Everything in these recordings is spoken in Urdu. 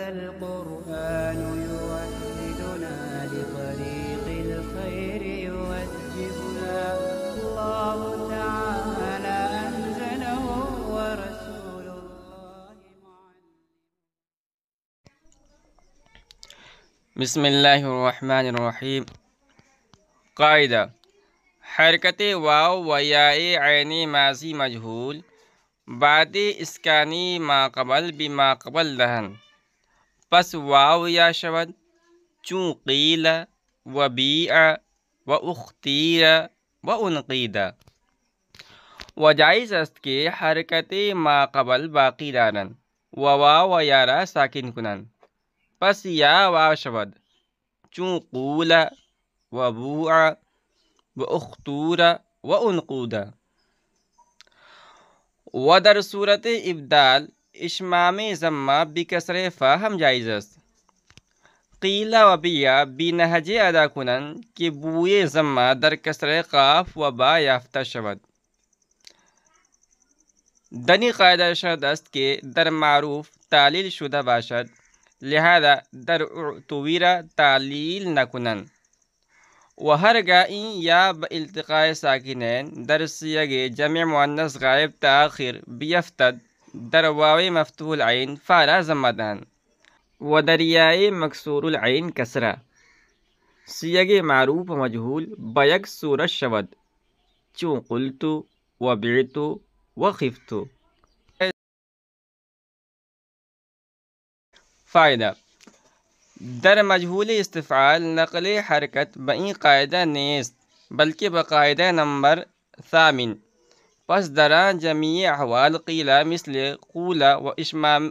هذا القرآن يوحدنا لطريق الخير يوجهنا الله تعالى أنزله ورسول الله معلم. بسم اللہ الرحمن الرحیم۔ قاعدہ: حرکت واو و یائے عینی ماضی مجہول بعد اسکانی ما قبل بما قبل لہن، پس واو یا شود چون قیل و بیع و اختیر و انقید، و جائز است کہ حرکت ما قبل باقی دارن و واو و یا را ساکن کنن، پس یا واو شود چون قول و بوع و اختور و انقود، و در صورت ابدال اشمام ضمہ بکسر فا ہم جائز است۔ قیل و بیا بنہج ادا کنن کہ بوئے ضمہ در کسر قاف و با یافتہ شود۔ دنی قاعدہ شرط است کہ در معروف تعلیل شدہ باشد، لہذا در اعتبر تعلیل نکنن، و ہرگاہ این یا بالتقاء ساکنین در صیغ جمع مؤنث غائب تاخیر بیفتد در واو مفتوح العین فعلا ضمہ دہن، و در یاء مکسور العین کسرہ، صیغ معروف و مجہول بیک صورت شود چون قلت و بعت و خفت۔ فائدہ: در مجہول استفعال نقل حرکت بئیں قاعدہ نیست بلکہ بقاعدہ نمبر 8 پس درا جمیع احوال قیلا مثل قولا و اشمام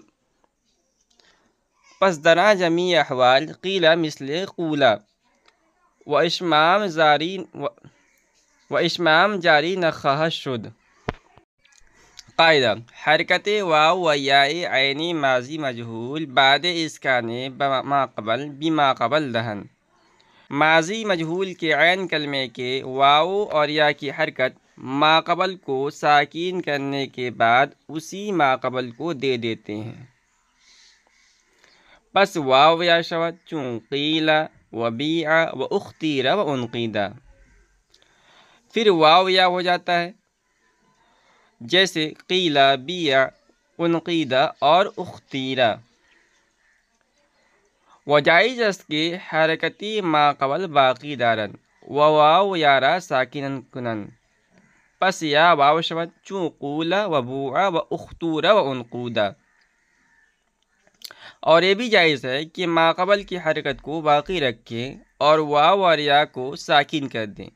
و اشمام جاری نخواہ شد۔ قاعدہ: حرکت واو و یاء عینی ماضی مجہول بعد اسکان ما قبل بما قبل دہن، ماضی مجہول کے عین کلمے کے واو اور یا کی حرکت ما قبل کو ساکین کرنے کے بعد اسی ما قبل کو دے دیتے ہیں، پس واو یا شود چون قیل و بیع و اختیر و انقیدہ، پھر واو یا ہو جاتا ہے جیسے قیل، بیع، انقیدہ اور اختیرہ، و جائز است کہ حرکتی ما قبل باقی دارن و واو یا را ساکنن کنن، پس یا واو شود چون قول و بوع و اختور و انقودہ، اور یہ بھی جائز ہے کہ ما قبل کی حرکت کو باقی رکھیں اور واو اور یا کو ساکن کر دیں،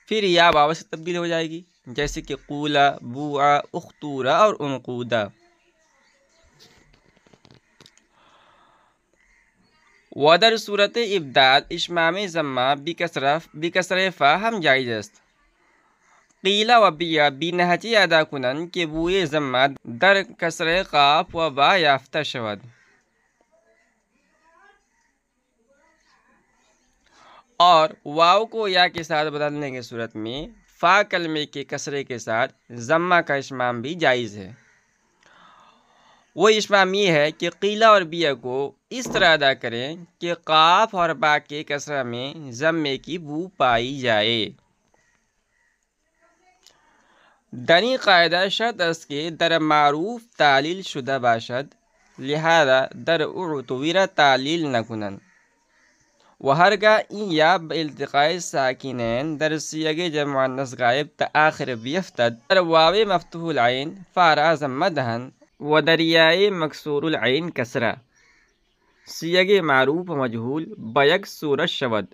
پھر یا واو سے تبدیل ہو جائے گی جیسے کہ قولا، بوعا، اختورا اور انقودا۔ ودر صورت ابدال اشمام ضمہ بکسر فا ہم جائز است۔ قیل و بیا بنہج ادا کنن کہ بوئے ضمہ در کسر قاف و با یافتہ شود، اور واو کو یا کے ساتھ بدلنے کی صورت میں فا کلمے کے کسرے کے ساتھ ضمہ کا اشمام بھی جائز ہے۔ وہ اشمام یہ ہے کہ قیلہ اور بیہ کو اس طرح ادا کریں کہ قاف اور با کے کسرہ میں ضمے کی بو پائی جائے۔ دنی قاعدہ شرط است کہ در معروف تعلیل شدہ باشد، لہذا در اعتبر تعلیل نکنن، و ہرگاہ این یا بالتقاء ساکنین در صیغ جمع مؤنث غائب تآخر بیفتد در واو مفتوح العین فارا ضمہ دہن، و در یاء مکسور العین کسرہ، صیغ معروف و مجہول بیک صورت شود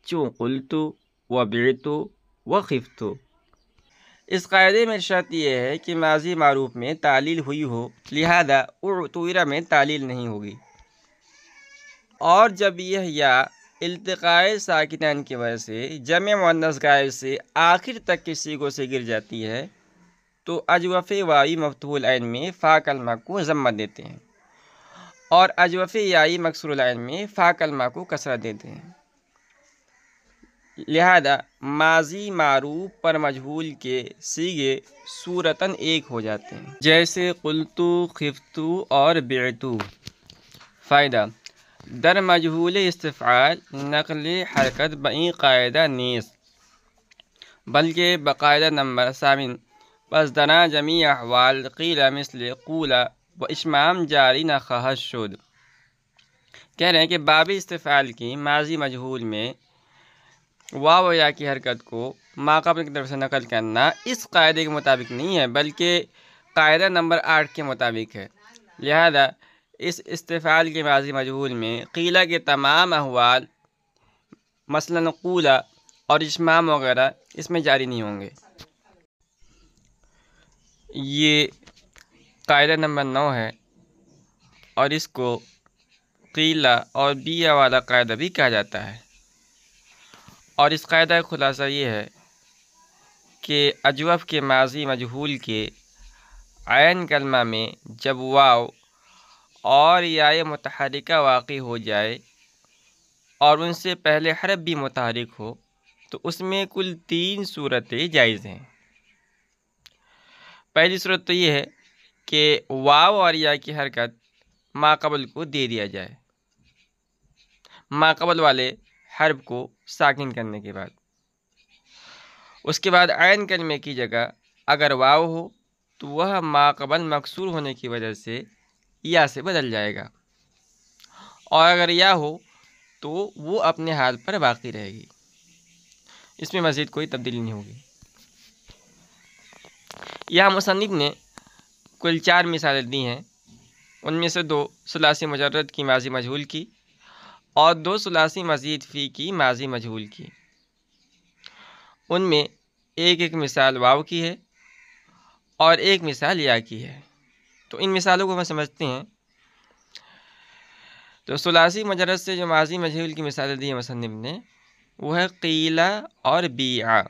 چون قلت و بعت و خفت۔ اس قاعدے میں شرط یہ ہے کہ ماضی معروف میں تعلیل ہوئی ہو، لہذا اعتبر میں تعلیل نہیں ہوگی، اور جب یہ یا التقاء ساکنین کی وجہ سے جمع مؤنث غائب سے آخر تک کے صیغوں سے گر جاتی ہے تو اجوف وائی مفتوح العین میں فا کلمہ کو ضمہ دیتے ہیں، اور اجوف یائی مکسور العین میں فا کلمہ کو کسرہ دیتے ہیں، لہذا ماضی معروف پر مجہول کے صیغے صورتاً ایک ہو جاتے ہیں، جیسے قلتو، خفتو اور بعتو۔ فائدہ در مجهول استفعال نقل حرکت بئی قاعدہ نیست بلکہ بقاعدہ نمبر 7 پس دنا جمیع احوال قیل مثل قول و اشمام جاری نہ خواہد شد۔ کہہ رہے ہیں کہ باب استفعال کی ماضی مجہول میں واو یا کی حرکت کو ما قبل کی طرف سے نقل کرنا اس قاعدے کے مطابق نہیں ہے بلکہ قاعدہ نمبر 8 کے مطابق ہے، لہذا اس استفعال کے ماضی مجہول میں قیلہ کے تمام احوال مثلا قولا اور اشمام وغیرہ اس میں جاری نہیں ہوں گے۔ یہ قاعدہ نمبر 9 ہے اور اس کو قیلہ اور بیہ والا قاعدہ بھی کہا جاتا ہے، اور اس قاعدہ کا خلاصہ یہ ہے کہ اجوف کے ماضی مجہول کے عین کلمہ میں جب واو اور یا متحرکہ واقع ہو جائے اور ان سے پہلے حرف بھی متحرک ہو تو اس میں کل 3 صورتیں جائز ہیں۔ پہلی صورت تو یہ ہے کہ واو اور یا کی حرکت ما قبل کو دے دیا جائے، ما قبل والے حرف کو ساکن کرنے کے بعد، اس کے بعد عین کلمے کی جگہ اگر واو ہو تو وہ ما قبل مکسور ہونے کی وجہ سے یا سے بدل جائے گا، اور اگر یا ہو تو وہ اپنے حال پر باقی رہے گی، اس میں مزید کوئی تبدیلی نہیں ہوگی۔ یہاں مصنف نے کل 4 مثالیں دی ہیں، ان میں سے 2 ثلاثی مجرد کی ماضی مجہول کی اور 2 ثلاثی مزید فی کی ماضی مجہول کی۔ ان میں ایک مثال واو کی ہے اور ایک مثال یا کی ہے، تو ان مثالوں کو ہم سمجھتے ہیں۔ تو ثلاثی مجرد سے جو ماضی مجہول کی مثالیں دی ہیں مصنف نے وہ ہے قیلہ اور بیعہ۔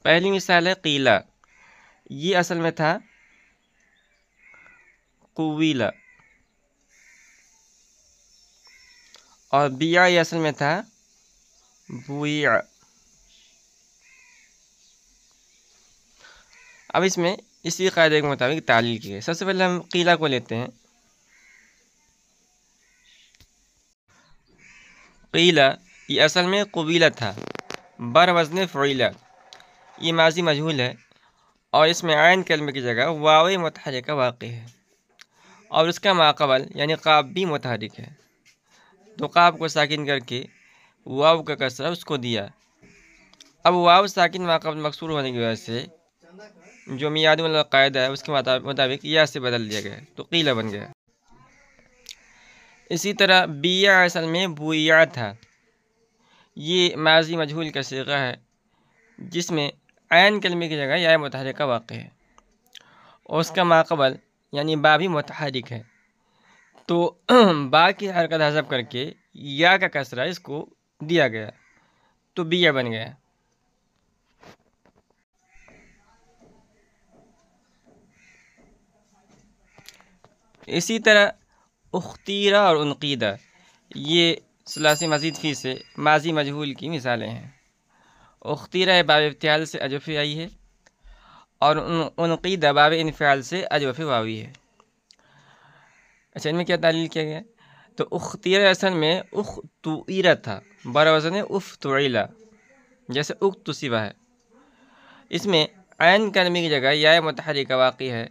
پہلی مثال ہے قیلہ، یہ اصل میں تھا قویلہ، اور بیعہ یہ اصل میں تھا بویع۔ اب اس میں اسی قاعدے کے مطابق تعلیل کی ہے۔ سب سے پہلے ہم قیلہ کو لیتے ہیں۔ قیلہ یہ اصل میں قبیلہ تھا بر وزن فعیلہ، یہ ماضی مجہول ہے اور اس میں عین کلمے کی جگہ واو متحرکہ واقع ہے اور اس کا ماقبل یعنی قاف بھی متحرک ہے، تو قاف کو ساکن کر کے واو کا کسرہ اس کو دیا۔ اب واو ساکن ماقبل مکسور ہونے کی وجہ سے جو میعادی والا قاعدہ ہے اس کے مطابق یا سے بدل دیا گیا تو قیلہ بن گیا۔ اسی طرح بیع اصل میں بویع تھا، یہ ماضی مجہول کا صیغہ ہے جس میں عین کلمے کی جگہ یا متحرکہ واقع ہے اور اس کا ماقبل یعنی با بھی متحرک ہے، تو با کی حرکت حذف کر کے یا کا کسرہ اس کو دیا گیا تو بیع بن گیا۔ اسی طرح اختیرہ اور انقیدہ یہ ثلاثی مزید فی سے ماضی مجہول کی مثالیں ہیں۔ اختیرہ باب افتعال سے اجوف آئی ہے اور انقیدہ باب انفعال سے اجوف واوی ہے۔ اچھا، ان میں کیا تعلیل کیا گیا؟ تو اختیرہ اصل میں اختوئرہ تھا بر وزن افتعیلہ، جیسے اکتسبہ ہے، اس میں عین کلمے کی جگہ یا متحرکہ واقع ہے،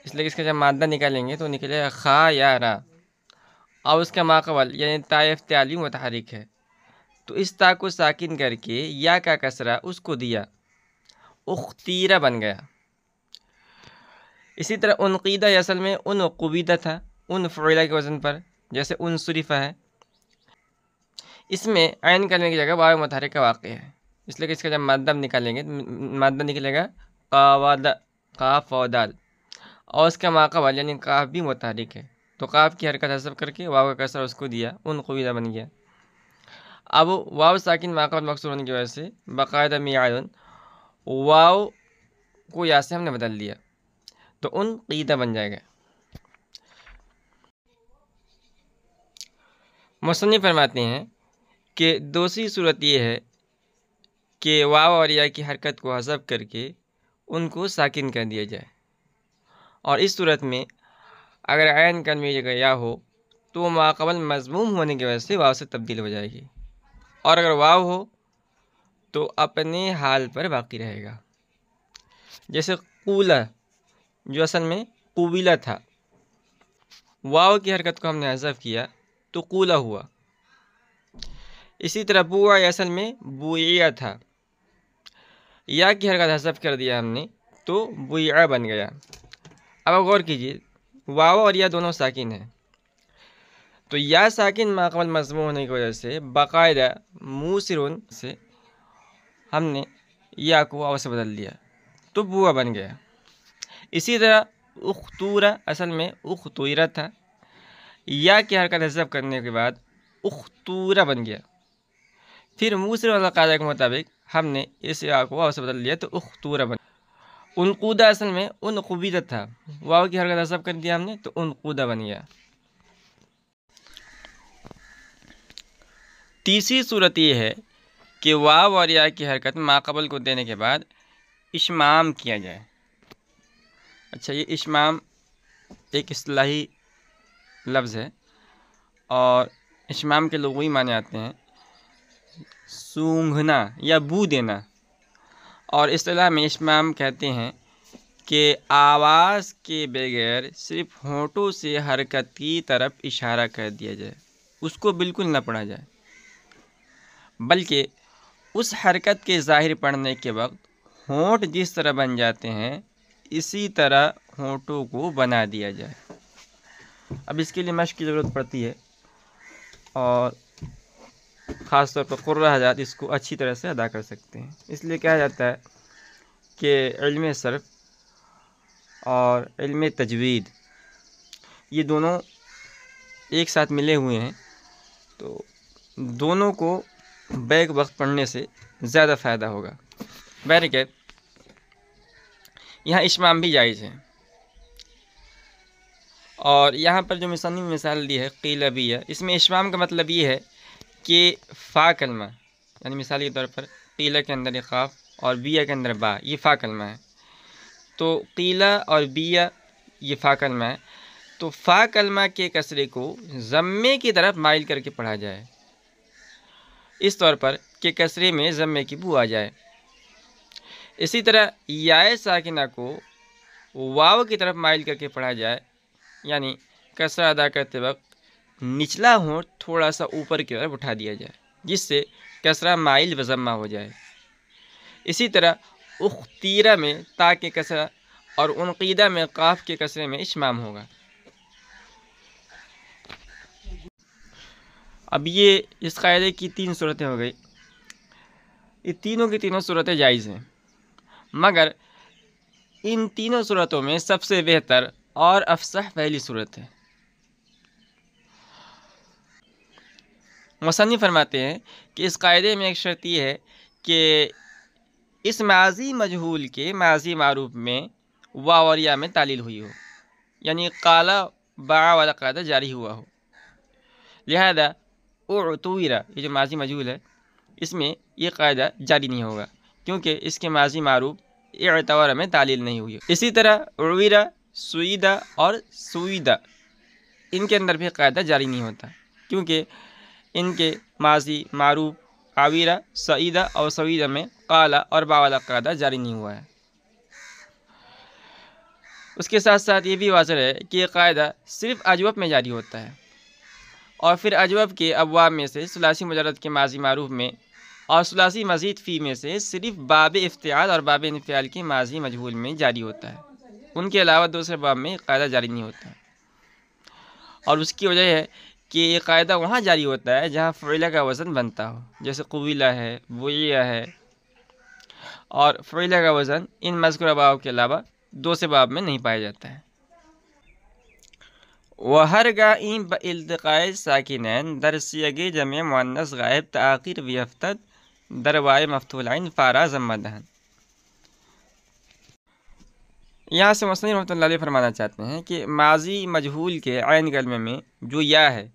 اس لیے اس کا جب مادہ نکالیں گے تو نکلے گا خا یا را، اور اس کا ماقبل یعنی تا افتعالی متحرک ہے، تو اس تا کو ساکن کر کے یا کا کسرہ اس کو دیا، اختیرہ بن گیا۔ اسی طرح انقیدہ اصل میں ان قبیدہ تھا، ان فعیلہ کے وزن پر، جیسے ان صرفہ ہے، اس میں عین کلمے کی جگہ واو متحرکہ واقع ہے، اس لیے کہ اس کا جب مادہ نکالیں گے مادہ نکلے گا قاف و دال، اور اس کا ماقبل یعنی قاف بھی متحرک ہے، تو قاف کی حرکت حذف کر کے واو کا کسرہ اس کو دیا، ان قبیدہ بن گیا۔ اب واو ساکن ماقبل مکسور ہونے کی وجہ سے باقاعدہ میعاد واو کو یا سے ہم نے بدل دیا تو ان قیدہ بن جائے گا۔ مصنف فرماتے ہیں کہ دوسری صورت یہ ہے کہ واو اور یا کی حرکت کو حذف کر کے ان کو ساکن کر دیا جائے، اور اس صورت میں اگر عین کلمے کی جگہ یا ہو تو ماقبل مضموم ہونے کی وجہ سے واو سے تبدیل ہو جائے گی، اور اگر واو ہو تو اپنے حال پر باقی رہے گا۔ جیسے قولہ جو اصل میں قویلہ تھا، واو کی حرکت کو ہم نے حذف کیا تو قولہ ہوا۔ اسی طرح بوع اصل میں بوعیہ تھا، یا کی حرکت حذف کر دیا ہم نے تو بویعہ بن گیا۔ اب غور کیجیے، واو اور یا دونوں ساکن ہیں، تو یا ساکن ماقبل مضموم ہونے کی وجہ سے باقاعدہ موسرن سے ہم نے یا کو واو سے بدل دیا تو بوا بن گیا۔ اسی طرح اختورہ اصل میں اختویرہ تھا، یا کی حرکت حذف کرنے کے بعد اختورہ بن گیا، پھر موسر والا قاعدہ کے مطابق ہم نے اس یا کو واو سے بدل دیا تو اختورہ بن گیا۔ انقودہ اصل میں انقبیدہ تھا، واو کی حرکت حذف کر دیا ہم نے تو انقودہ بن گیا۔ تیسری صورت یہ ہے کہ واو اور یا کی حرکت ماقبل کو دینے کے بعد اشمام کیا جائے۔ اچھا، یہ اشمام ایک اصطلاحی لفظ ہے اور اشمام کے لغوی معنی آتے ہیں سونگھنا یا بو دینا، اور اصطلاح میں اشمام کہتے ہیں کہ آواز کے بغیر صرف ہونٹوں سے حرکت کی طرف اشارہ کر دیا جائے، اس کو بالکل نہ پڑھا جائے، بلکہ اس حرکت کے ظاہر پڑھنے کے وقت ہونٹ جس طرح بن جاتے ہیں اسی طرح ہونٹوں کو بنا دیا جائے۔ اب اس کے لیے مشق کی ضرورت پڑتی ہے، اور خاص طور پر قرہ حضرات اس کو اچھی طرح سے ادا کر سکتے ہیں۔ اس لیے کہا جاتا ہے کہ علم صرف اور علم تجوید یہ دونوں ایک ساتھ ملے ہوئے ہیں، تو دونوں کو بیک وقت پڑھنے سے زیادہ فائدہ ہوگا۔ بہرکیف یہاں اشمام بھی جائز ہے، اور یہاں پر جو مصنف مثال دی ہے قیلبیہ، اس میں اشمام کا مطلب یہ ہے کہ فا کلمہ، یعنی مثال کے طور پر قیلہ کے اندر قاف اور بیہ کے اندر با، یہ فا کلمہ ہے، تو قیلہ اور بیہ یہ فا کلمہ ہے، تو فا کلمہ کے کسرے کو ضمے کی طرف مائل کر کے پڑھا جائے، اس طور پر کہ کسرے میں ضمے کی بو آ جائے۔ اسی طرح یائے ساکنہ کو واو کی طرف مائل کر کے پڑھا جائے، یعنی کسرہ ادا کرتے وقت نچلا ہونٹ تھوڑا سا اوپر کی طرف اٹھا دیا جائے جس سے کسرہ مائل و ضمہ ہو جائے۔ اسی طرح اختیرہ میں تا کے کسرہ اور انقیدہ میں قاف کے کسرے میں اشمام ہوگا۔ اب یہ اس قاعدے کی 3 صورتیں ہو گئی، یہ تینوں کی تینوں صورتیں جائز ہیں، مگر ان تینوں صورتوں میں سب سے بہتر اور افصح پہلی صورت ہے۔ مصنف فرماتے ہیں کہ اس قاعدے میں ایک شرط یہ ہے کہ اس ماضی مجہول کے ماضی معروف میں واو اور یا میں تعلیل ہوئی ہو، یعنی قالا باع والا قاعدہ جاری ہوا ہو۔ لہذا اعتویرا یہ جو ماضی مجہول ہے اس میں یہ قاعدہ جاری نہیں ہوگا، کیونکہ اس کے ماضی معروف اعتوارا میں تعلیل نہیں ہوئی۔ اسی طرح عویرا، سویدہ اور سویدہ ان کے اندر بھی قاعدہ جاری نہیں ہوتا، کیونکہ ان کے ماضی معروف عویرا، سعیدہ اور سویدہ میں قالا اور با والا قاعدہ جاری نہیں ہوا ہے۔ اس کے ساتھ ساتھ یہ بھی واضح ہے کہ یہ قاعدہ صرف اجوف میں جاری ہوتا ہے، اور پھر اجوف کے ابواب میں سے ثلاثی مجرد کے ماضی معروف میں اور ثلاثی مزید فی میں سے صرف باب افتعال اور باب انفعال کے ماضی مجہول میں جاری ہوتا ہے، ان کے علاوہ دوسرے باب میں قاعدہ جاری نہیں ہوتا، اور اس کی وجہ ہے کہ یہ قاعدہ وہاں جاری ہوتا ہے جہاں فعلہ کا وزن بنتا ہو، جیسے قویلہ ہے، بویہ ہے، اور فعلہ کا وزن ان مذکورہ باب کے علاوہ دوسرے باب میں نہیں پایا جاتا ہے۔ وَهَرْگَائِن بَالْتِقَاءِ السَّاكِنَيْن در صیغ جمع مؤنث غائب تآخیر ویفتد در وائے مفتوح عین فارا ضمدہن۔ یہاں سے مصنف رحمۃ اللہ علیہ فرمانا چاہتے ہیں کہ ماضی مجہول کے عین کلمے میں جو یا ہے،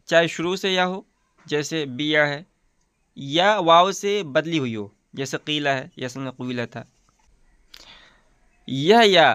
چاہے شروع سے یا ہو جیسے بیہ ہے، یا واو سے بدلی ہوئی ہو جیسے قیلہ ہے، یا اصل میں قویلہ تھا، یہ یا